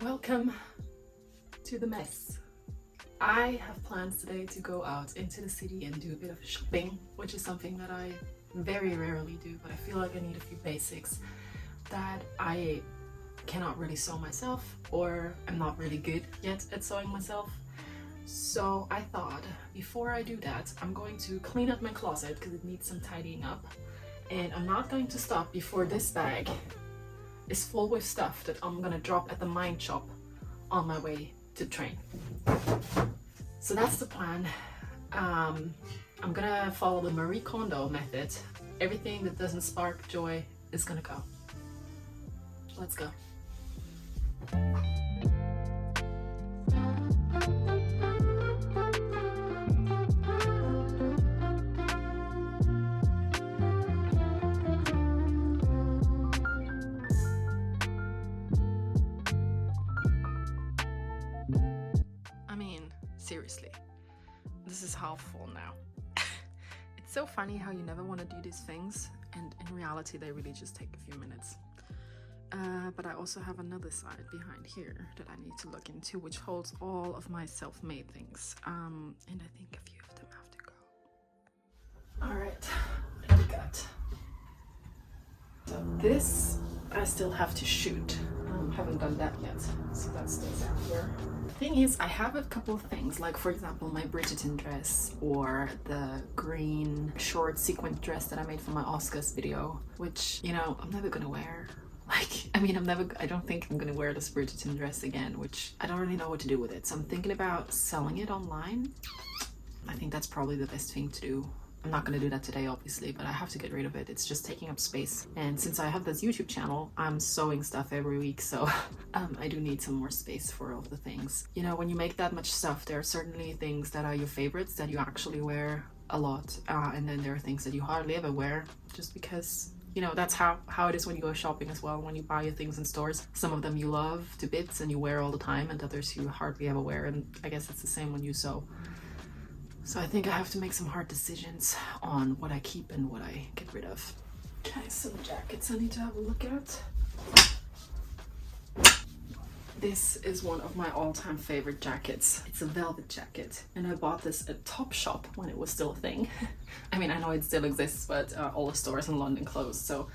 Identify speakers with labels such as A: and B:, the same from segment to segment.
A: Welcome to the mess. I have plans today to go out into the city and do a bit of shopping, which is something that I very rarely do, but I feel like I need a few basics that I cannot really sew myself, or I'm not really good yet at sewing myself. So I thought before I do that, I'm going to clean up my closet because it needs some tidying up, and I'm not going to stop before this bag is full with stuff that I'm gonna drop at the mine shop on my way to train. So that's the plan. I'm gonna follow the Marie Kondo method. Everything that doesn't spark joy is gonna go. Let's go. Seriously, this is how full now. It's so funny how you never want to do these things, and in reality they really just take a few minutes. But I also have another side behind here that I need to look into, which holds all of my self-made things, and I think a few of them have to go. Alright, what do we got? So this I still have to shoot. Haven't done that yet, so that stays out here. The thing is, I have a couple of things, like for example my Bridgerton dress or the green short sequin dress that I made for my Oscars video, which, you know, I'm never gonna wear. Like, I mean, I don't think I'm gonna wear this Bridgerton dress again, which I don't really know what to do with it. So I'm thinking about selling it online. I think that's probably the best thing to do. I'm not going to do that today, obviously, but I have to get rid of it. It's just taking up space. And since I have this YouTube channel, I'm sewing stuff every week, so I do need some more space for all the things. You know, when you make that much stuff, there are certainly things that are your favorites that you actually wear a lot. And then there are things that you hardly ever wear just because, you know, that's how it is when you go shopping as well. When you buy your things in stores, some of them you love to bits and you wear all the time, and others you hardly ever wear. And I guess it's the same when you sew. So I think I have to make some hard decisions on what I keep and what I get rid of. Okay, some jackets I need to have a look at. This is one of my all-time favorite jackets. It's a velvet jacket, and I bought this at Topshop when it was still a thing. I mean, I know it still exists, but all the stores in London closed. So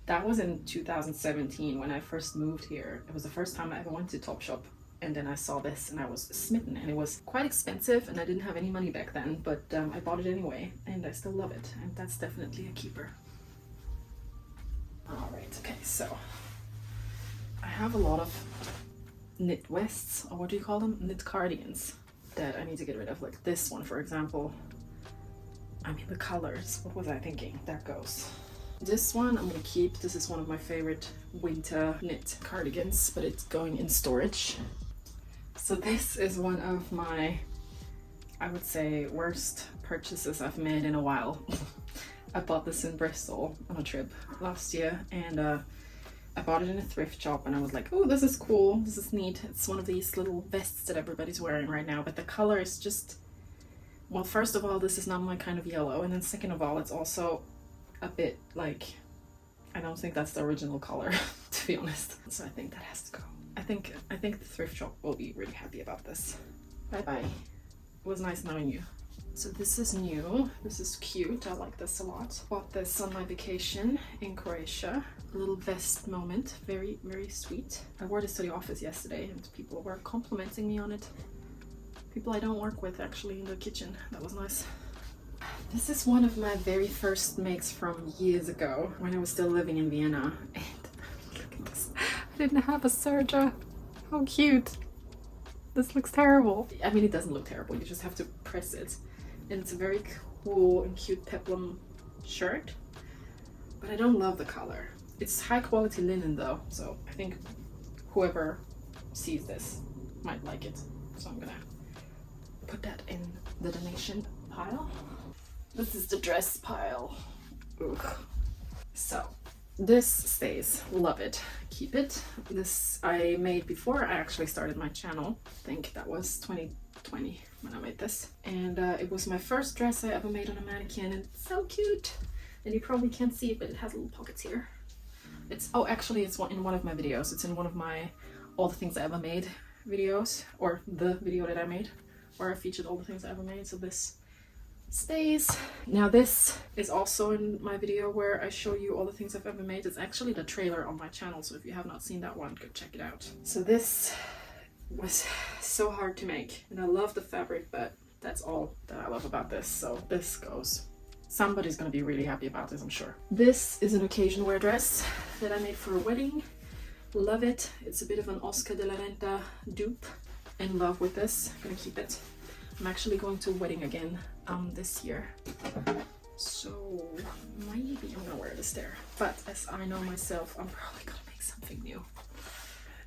A: that was in 2017 when I first moved here. It was the first time I ever went to Topshop. And then I saw this and I was smitten, and it was quite expensive and I didn't have any money back then, but I bought it anyway and I still love it, and that's definitely a keeper. Alright, okay, so I have a lot of knit vests, or what do you call them? Knit cardigans that I need to get rid of, like this one for example. I mean, the colors, what was I thinking? That goes. This one I'm gonna keep. This is one of my favorite winter knit cardigans, but it's going in storage. So this is one of my, I would say, worst purchases I've made in a while. I bought this in Bristol on a trip last year, and I bought it in a thrift shop, and I was like, oh, this is cool, this is neat. It's one of these little vests that everybody's wearing right now, but the color is just, well, first of all, this is not my kind of yellow, and then second of all, it's also a bit like, I don't think that's the original color, to be honest. So I think that has to go. I think the thrift shop will be really happy about this. Bye bye. It was nice knowing you. So this is new. This is cute. I like this a lot. Bought this on my vacation in Croatia. A little vest moment. Very, very sweet. I wore this to the office yesterday and people were complimenting me on it. People I don't work with actually in the kitchen. That was nice. This is one of my very first makes from years ago when I was still living in Vienna. And look at this. I didn't have a serger. How cute. This looks terrible. I mean, it doesn't look terrible. You just have to press it. And it's a very cool and cute peplum shirt. But I don't love the color. It's high quality linen though. So I think whoever sees this might like it. So I'm gonna put that in the donation pile. This is the dress pile. Ugh. So This stays, love it, keep it. This I made before I actually started my channel. I think that was 2020 when I made this. And it was my first dress I ever made on a mannequin, and it's so cute. And you probably can't see it, but it has little pockets here. It's, oh, actually it's in one of my videos. It's in one of my all the things I ever made videos, or the video that I made, where I featured all the things I ever made. So this stays. Now this is also in my video where I show you all the things I've ever made. It's actually the trailer on my channel, so if you have not seen that one, go check it out. So this was so hard to make, and I love the fabric, but that's all that I love about this. So this goes. Somebody's gonna be really happy about this, I'm sure. This is an occasion wear dress that I made for a wedding. Love it. It's a bit of an Oscar de la Renta dupe. In love with this. I'm gonna keep it. I'm actually going to a wedding again this year, so maybe I'm gonna wear this there. But as I know myself, I'm probably gonna make something new.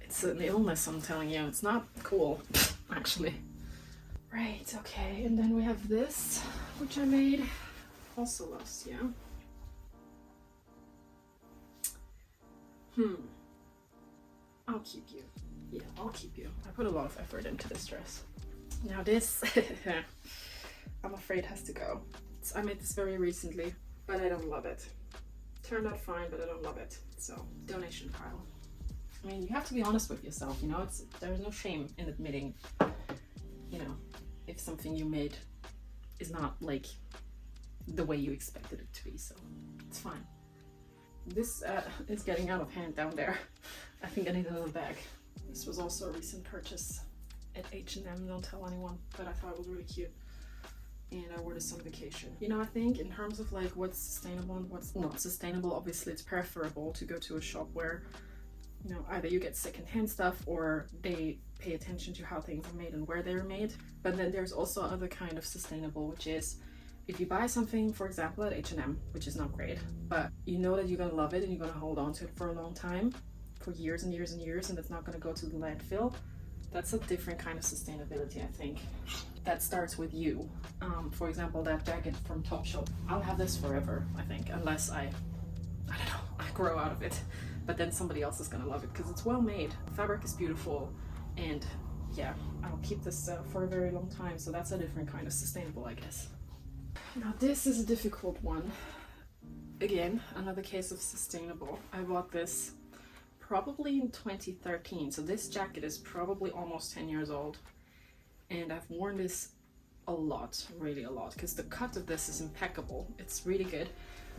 A: It's an illness, I'm telling you. It's not cool, actually. Right, okay, and then we have this, which I made also last year. I'll keep you. Yeah, I'll keep you. I put a lot of effort into this dress. Now this, I'm afraid has to go. I made this very recently, but I don't love it. Turned out fine, but I don't love it. So, donation pile. I mean, you have to be honest with yourself, you know, there's no shame in admitting, you know, if something you made is not like the way you expected it to be, so it's fine. This is getting out of hand down there. I think I need another bag. This was also a recent purchase at H&M, don't tell anyone, but I thought it was really cute. And I wore this on vacation. You know, I think in terms of like what's sustainable and what's not sustainable, obviously it's preferable to go to a shop where, you know, either you get secondhand stuff or they pay attention to how things are made and where they're made. But then there's also other kind of sustainable, which is if you buy something, for example, at H&M, which is not great, but you know that you're gonna love it and you're gonna hold on to it for a long time, for years and years and years, and it's not gonna go to the landfill. That's a different kind of sustainability, I think. That starts with you. For example, that jacket from Topshop. I'll have this forever, I think, unless I don't know, I grow out of it. But then somebody else is gonna love it because it's well made. Fabric is beautiful, and yeah, I'll keep this for a very long time. So that's a different kind of sustainable, I guess. Now this is a difficult one. Again, another case of sustainable. I bought this probably in 2013, so this jacket is probably almost 10 years old, and I've worn this a lot, really a lot, because the cut of this is impeccable. It's really good,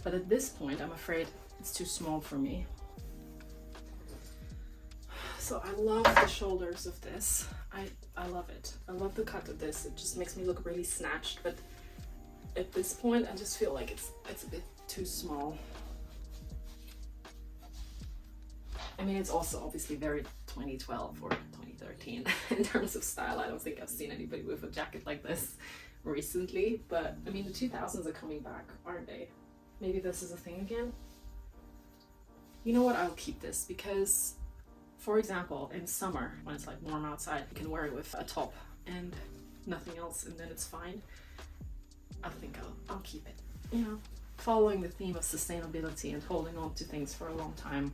A: but at this point I'm afraid it's too small for me. So I love the shoulders of this. I love it. I love the cut of this. It just makes me look really snatched, but at this point I just feel like it's a bit too small. I mean, it's also obviously very 2012 or 2013 in terms of style. I don't think I've seen anybody with a jacket like this recently, but I mean, the 2000s are coming back, aren't they? Maybe this is a thing again. You know what? I'll keep this because, for example, in summer when it's like warm outside, you can wear it with a top and nothing else, and then it's fine. I think I'll keep it. You know, following the theme of sustainability and holding on to things for a long time.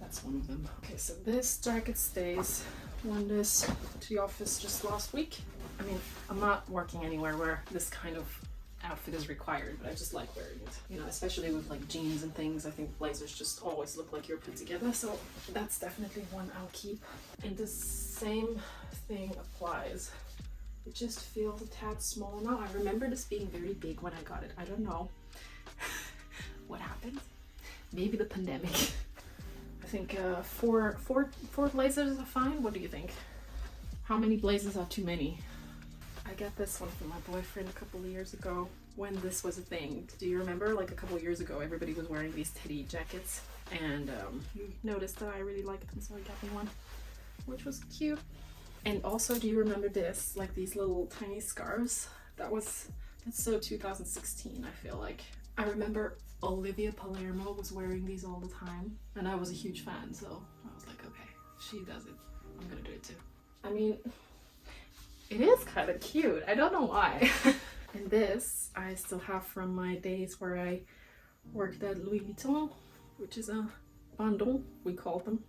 A: That's one of them. Okay, so this jacket stays. Worn this to the office just last week. I mean, I'm not working anywhere where this kind of outfit is required, but I just like wearing it. You know, especially with like jeans and things. I think blazers just always look like you're put together. So that's definitely one I'll keep. And the same thing applies. It just feels a tad small now. I remember this being very big when I got it. I don't know what happened. Maybe the pandemic. I think four blazers are fine. What do you think? How many blazers are too many? I got this one from my boyfriend a couple of years ago when this was a thing. Do you remember? Like a couple of years ago, everybody was wearing these teddy jackets, and he noticed that I really liked them, so he got me one, which was cute. And also, do you remember this? Like these little tiny scarves? That's so 2016, I feel like. I remember Olivia Palermo was wearing these all the time, and I was a huge fan, so I was like, okay, she does it, I'm gonna do it too. I mean, it is kind of cute. I don't know why. And this I still have from my days where I worked at Louis Vuitton, which is a bundle, we call them.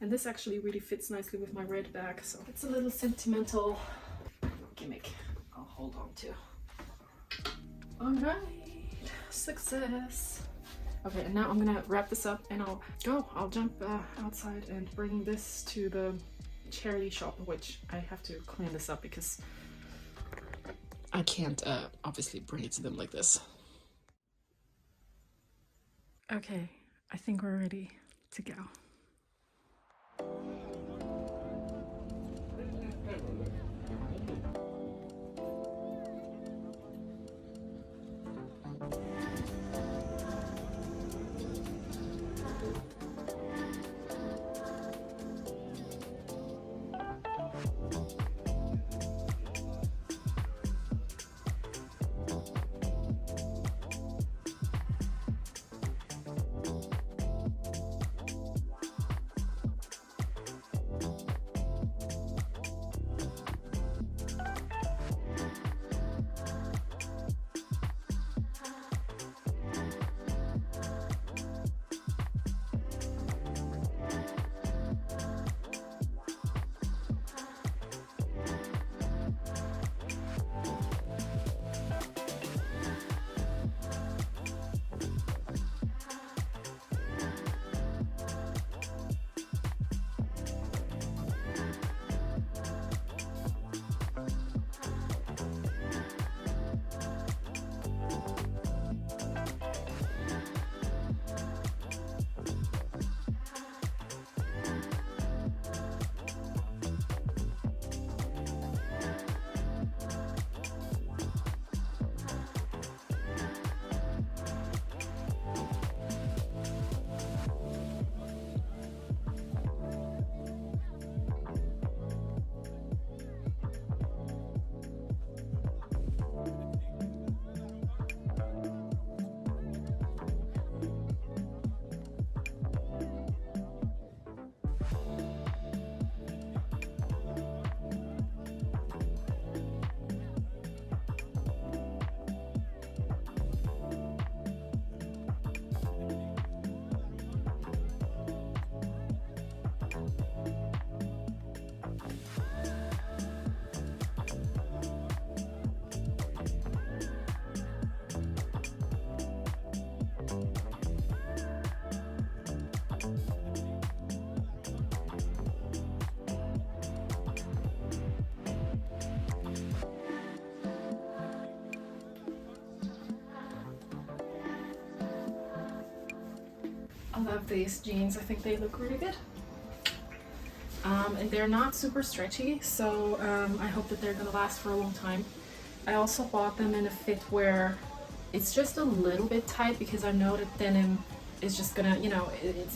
A: And this actually really fits nicely with my red bag, so it's a little sentimental gimmick I'll hold on to. Alright, success. Okay, and now I'm gonna wrap this up and I'll jump outside and bring this to the charity shop, which I have to clean this up because I can't obviously bring it to them like this. Okay, I think we're ready to go. I love these jeans. I think they look really good. And they're not super stretchy, so I hope that they're gonna last for a long time. I also bought them in a fit where it's just a little bit tight because I know that denim is just gonna, you know,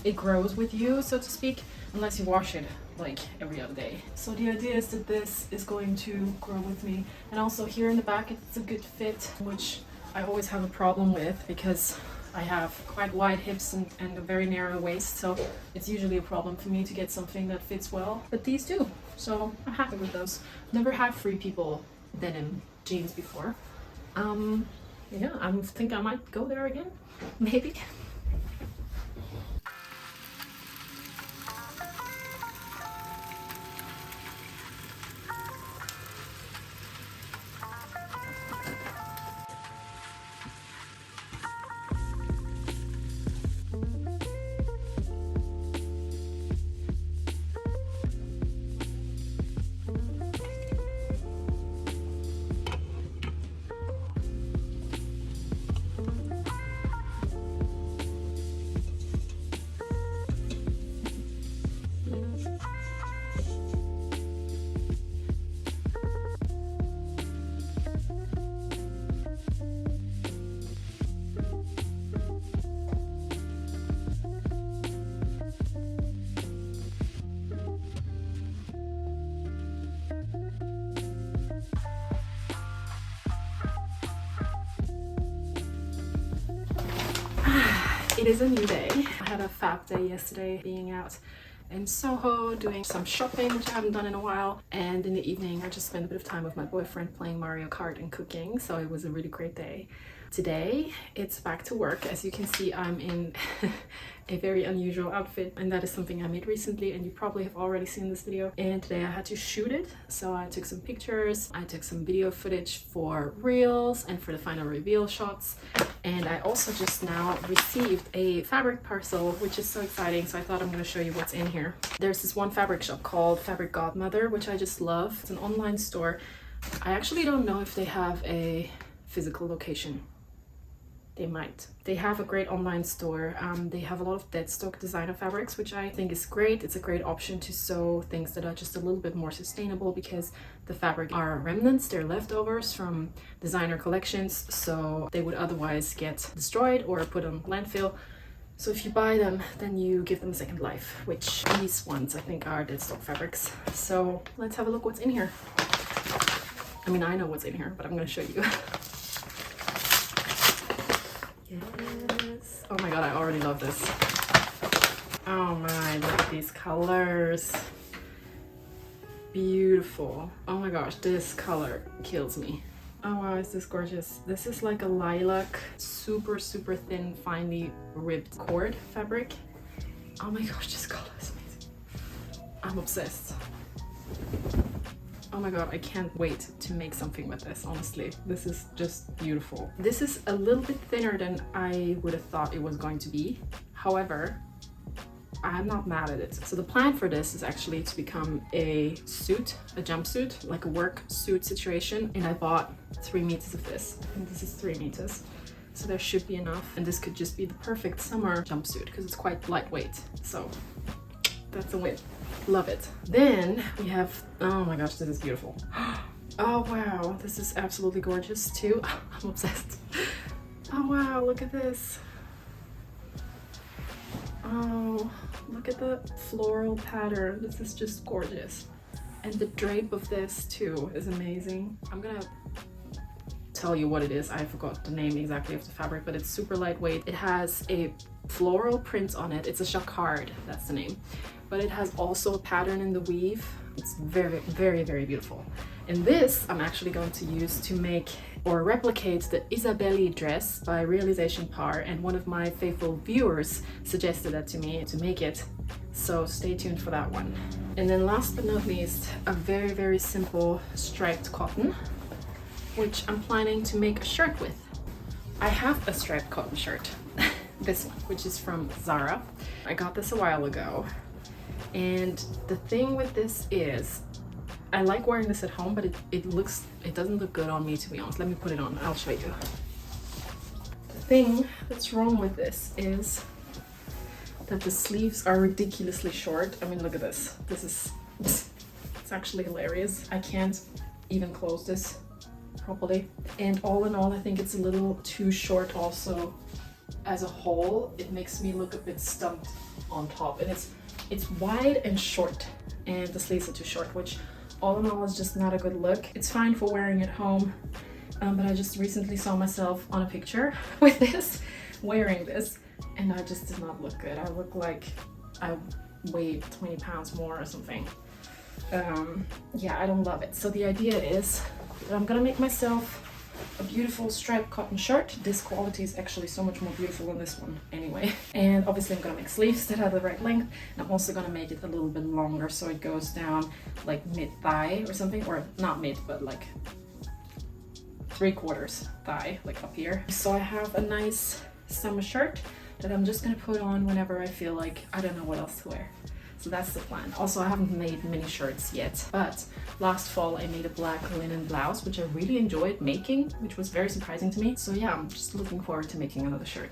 A: it grows with you, so to speak, unless you wash it like every other day. So the idea is that this is going to grow with me. And also here in the back, it's a good fit, which I always have a problem with because I have quite wide hips and a very narrow waist, so it's usually a problem for me to get something that fits well, but these do, so I'm happy with those. Never had Free People denim jeans before. Yeah, I think I might go there again, maybe. It is a new day. I had a fab day yesterday, being out in Soho doing some shopping, which I haven't done in a while, and in the evening I just spent a bit of time with my boyfriend playing Mario Kart and cooking, so it was a really great day. Today it's back to work. As you can see, I'm in a very unusual outfit, and that is something I made recently, and you probably have already seen this video. And today I had to shoot it, so I took some pictures, I took some video footage for reels and for the final reveal shots, and I also just now received a fabric parcel, which is so exciting. So I thought I'm going to show you what's in here. There's this one fabric shop called Fabric Godmother, which I just love. It's an online store. I actually don't know if they have a physical location. They might. They have a great online store. They have a lot of dead stock designer fabrics, which I think is great. It's a great option to sew things that are just a little bit more sustainable, because the fabric are remnants, they're leftovers from designer collections, so they would otherwise get destroyed or put on landfill. So if you buy them, then you give them a second life, which these ones I think are dead stock fabrics. So let's have a look what's in here. I mean, I know what's in here, but I'm going to show you. Yes. Oh my god, I already love this. Oh my, look at these colors. Beautiful. Oh my gosh, this color kills me. Oh wow, is this gorgeous. This is like a lilac, super thin, finely ribbed cord fabric. Oh my gosh, this color is amazing. I'm obsessed. Oh my god, I can't wait to make something with this, honestly. This is just beautiful. This is a little bit thinner than I would have thought it was going to be. However, I'm not mad at it. So the plan for this is actually to become a suit, a jumpsuit, like a work suit situation. And I bought 3 meters of this. I think this is 3 meters. So there should be enough. And this could just be the perfect summer jumpsuit because it's quite lightweight. So that's a win. Love it. Then we have, oh my gosh, this is beautiful. Oh wow, this is absolutely gorgeous too. I'm obsessed. Oh wow, look at this. Oh, look at the floral pattern. This is just gorgeous. And the drape of this too is amazing. I'm gonna tell you what it is. I forgot the name exactly of the fabric, but it's super lightweight. It has a floral print on it. It's a jacquard, that's the name. But it has also a pattern in the weave. It's very beautiful. And this I'm actually going to use to make or replicate the Isabelli dress by Realization Par, and one of my faithful viewers suggested that to me to make it. So stay tuned for that one. And then last but not least, a very simple striped cotton, which I'm planning to make a shirt with. I have a striped cotton shirt, this one, which is from Zara. I got this a while ago. And the thing with this is, I like wearing this at home, but it doesn't look good on me, to be honest. Let me put it on, I'll show you. The thing that's wrong with this is that the sleeves are ridiculously short. I mean, look at this. It's actually hilarious. I can't even close this properly. And all in all, I think it's a little too short also. As a whole, it makes me look a bit stumped on top. And it's wide and short, and the sleeves are too short, which all in all is just not a good look. It's fine for wearing at home, but I just recently saw myself on a picture with this, wearing this, and I just did not look good. I look like I weighed 20 pounds more or something. Yeah, I don't love it. So the idea is that I'm gonna make myself a beautiful striped cotton shirt. This quality is actually so much more beautiful than this one anyway. And obviously I'm gonna make sleeves that are the right length, and I'm also gonna make it a little bit longer so it goes down like mid-thigh or something, or not mid, but like 3/4 thigh, like up here. So I have a nice summer shirt that I'm just gonna put on whenever I feel like I don't know what else to wear. So that's the plan. Also, I haven't made many shirts yet, but last fall I made a black linen blouse, which I really enjoyed making, which was very surprising to me. So yeah, I'm just looking forward to making another shirt.